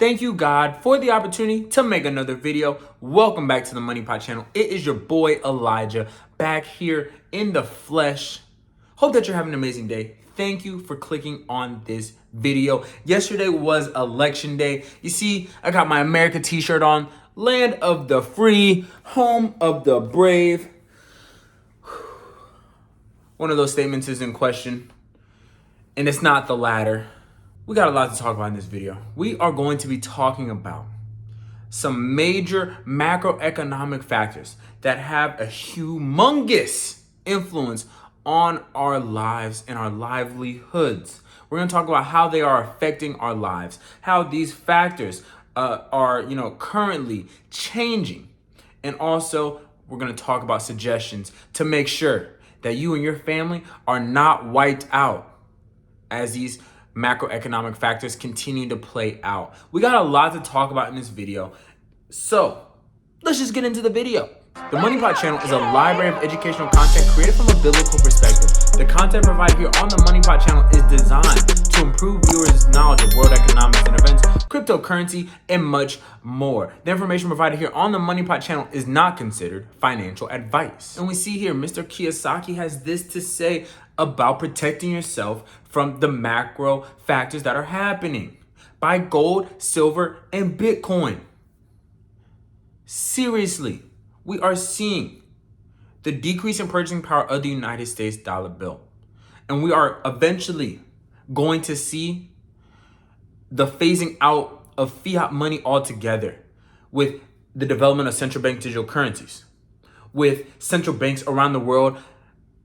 Thank you, God, for the opportunity to make another video. Welcome back to the MoneyPot Channel. It is your boy, Elijah, back here in the flesh. Hope that you're having an amazing day. Thank you for clicking on this video. Yesterday was election day. You see, I got my America t-shirt on. Land of the free, home of the brave. One of those statements is in question, and it's not the latter. We got a lot to talk about in this video. We are going to be talking about some major macroeconomic factors that have a humongous influence on our lives and our livelihoods. We're going to talk about how they are affecting our lives, how these factors are currently changing. And also, we're going to talk about suggestions to make sure that you and your family are not wiped out as these macroeconomic factors continue to play out. We got a lot to talk about in this video, so let's just get into the video. The MoneyPot Channel is a library of educational content created from a biblical perspective. The content provided here on the MoneyPot Channel is designed to improve viewers' knowledge of world economics and events, cryptocurrency, and much more. The information provided here on the MoneyPot Channel is not considered financial advice. And we see here Mr. Kiyosaki has this to say about protecting yourself from the macro factors that are happening. Buy gold, silver, and Bitcoin. Seriously, we are seeing the decrease in purchasing power of the United States dollar bill. And we are eventually going to see the phasing out of fiat money altogether with the development of central bank digital currencies, with central banks around the world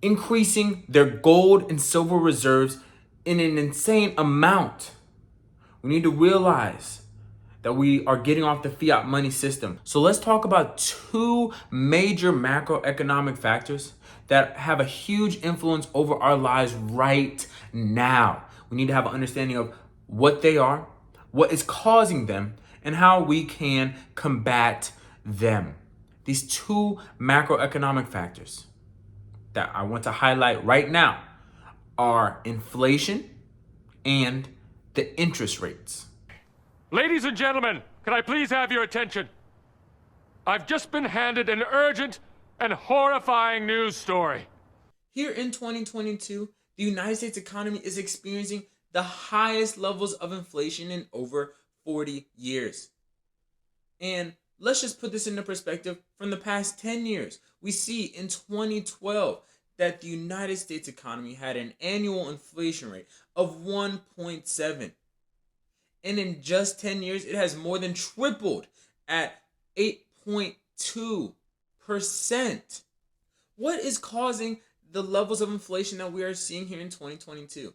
increasing their gold and silver reserves in an insane amount. We need to realize that we are getting off the fiat money system. So let's talk about two major macroeconomic factors that have a huge influence over our lives right now. We need to have an understanding of what they are, what is causing them, and how we can combat them. These two macroeconomic factors that I want to highlight right now are inflation and the interest rates. Ladies and gentlemen, can I please have your attention? I've just been handed an urgent and horrifying news story. Here in 2022, the United States economy is experiencing the highest levels of inflation in over 40 years. And let's just put this into perspective from the past 10 years. We see in 2012 that the United States economy had an annual inflation rate of 1.7. And in just 10 years, it has more than tripled at 8.2%. What is causing the levels of inflation that we are seeing here in 2022?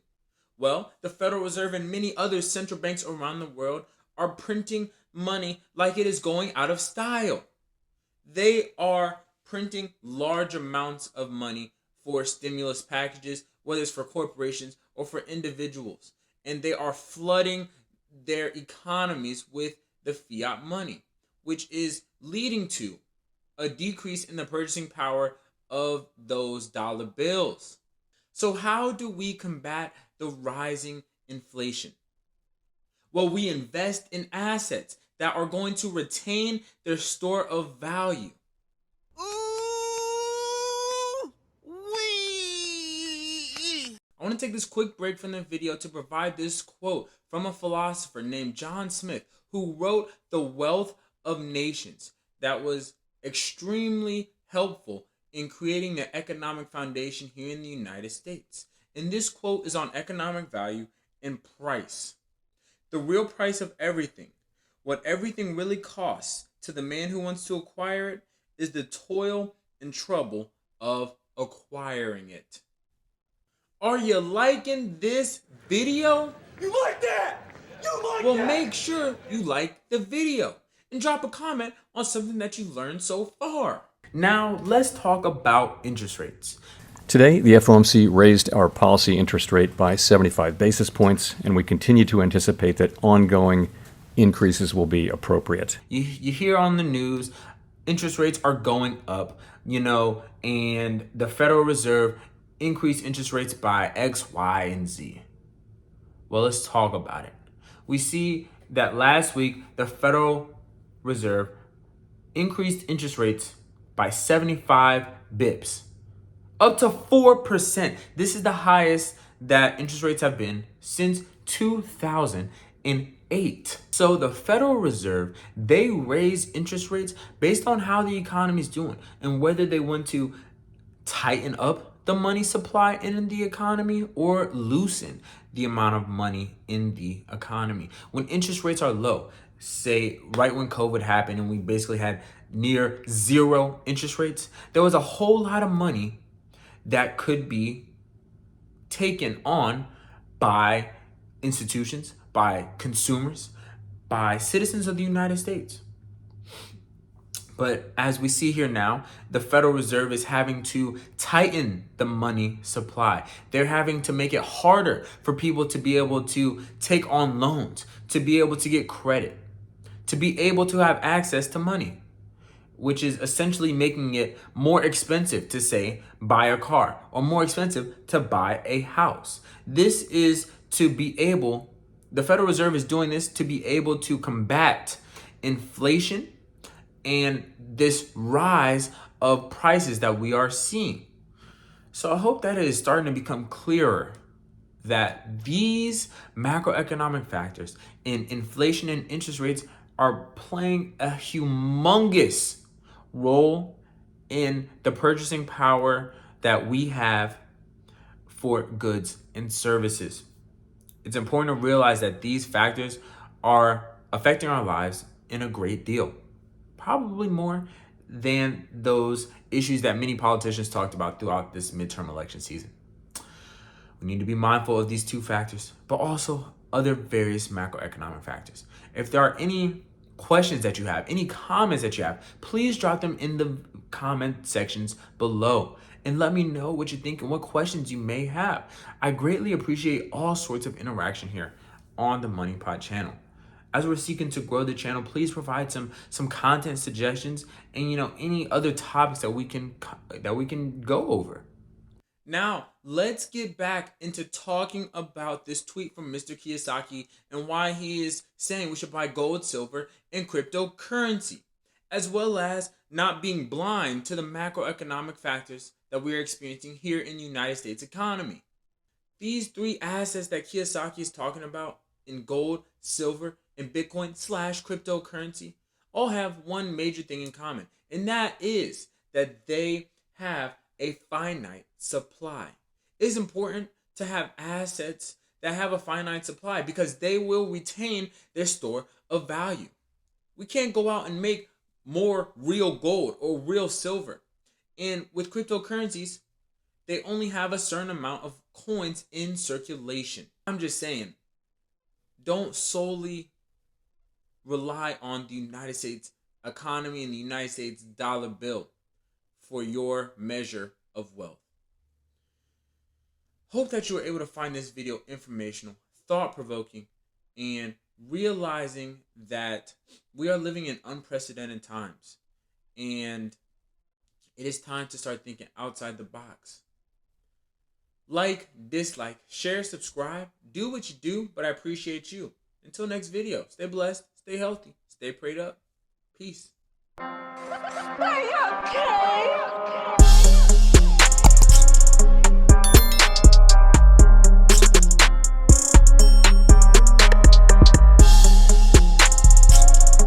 Well, the Federal Reserve and many other central banks around the world are printing money like it is going out of style. They are printing large amounts of money for stimulus packages, whether it's for corporations or for individuals. And they are flooding their economies with the fiat money, which is leading to a decrease in the purchasing power of those dollar bills. So how do we combat the rising inflation? Well, we invest in assets that are going to retain their store of value. I want to take this quick break from the video to provide this quote from a philosopher named John Smith, who wrote The Wealth of Nations, that was extremely helpful in creating the economic foundation here in the United States. And this quote is on economic value and price. The real price of everything, what everything really costs to the man who wants to acquire it, is the toil and trouble of acquiring it. Are you liking this video? You like that? Well, make sure you like the video and drop a comment on something that you learned so far. Now, let's talk about interest rates. Today, the FOMC raised our policy interest rate by 75 basis points, and we continue to anticipate that ongoing increases will be appropriate. You hear on the news, interest rates are going up, and the Federal Reserve increased interest rates by X, Y, and Z. Well, let's talk about it. We see that last week the Federal Reserve increased interest rates by 75 bips, up to 4%. This is the highest that interest rates have been since 2008. So the Federal Reserve, they raise interest rates based on how the economy is doing and whether they want to tighten up the money supply in the economy or loosen the amount of money in the economy. When interest rates are low, say right when COVID happened and we basically had near zero interest rates, there was a whole lot of money that could be taken on by institutions, by consumers, by citizens of the United States. But as we see here now, the Federal Reserve is having to tighten the money supply. They're having to make it harder for people to be able to take on loans, to be able to get credit, to be able to have access to money, which is essentially making it more expensive to, say, buy a car or more expensive to buy a house. This is to be able, the Federal Reserve is doing this to be able to combat inflation and this rise of prices that we are seeing. So I hope that it is starting to become clearer that these macroeconomic factors in inflation and interest rates are playing a humongous role in the purchasing power that we have for goods and services. It's important to realize that these factors are affecting our lives in a great deal, probably more than those issues that many politicians talked about throughout this midterm election season. We need to be mindful of these two factors, but also other various macroeconomic factors. If there are any questions that you have, any comments that you have, please drop them in the comment sections below and let me know what you think and what questions you may have. I greatly appreciate all sorts of interaction here on the MoneyPot channel. As we're seeking to grow the channel, please provide some content suggestions and any other topics that we can go over. Now, let's get back into talking about this tweet from Mr. Kiyosaki and why he is saying we should buy gold, silver, and cryptocurrency, as well as not being blind to the macroeconomic factors that we are experiencing here in the United States economy. These three assets that Kiyosaki is talking about in gold, silver, and Bitcoin/cryptocurrency all have one major thing in common, and that is that they have a finite supply. It's important to have assets that have a finite supply because they will retain their store of value. We can't go out and make more real gold or real silver. And with cryptocurrencies, they only have a certain amount of coins in circulation. I'm just saying, don't solely rely on the United States economy and the United States dollar bill for your measure of wealth. Hope that you were able to find this video informational, thought-provoking, and realizing that we are living in unprecedented times. And it is time to start thinking outside the box. Like, dislike, share, subscribe, do what you do, but I appreciate you. Until next video, stay blessed, stay healthy, stay prayed up. Peace. Are you okay?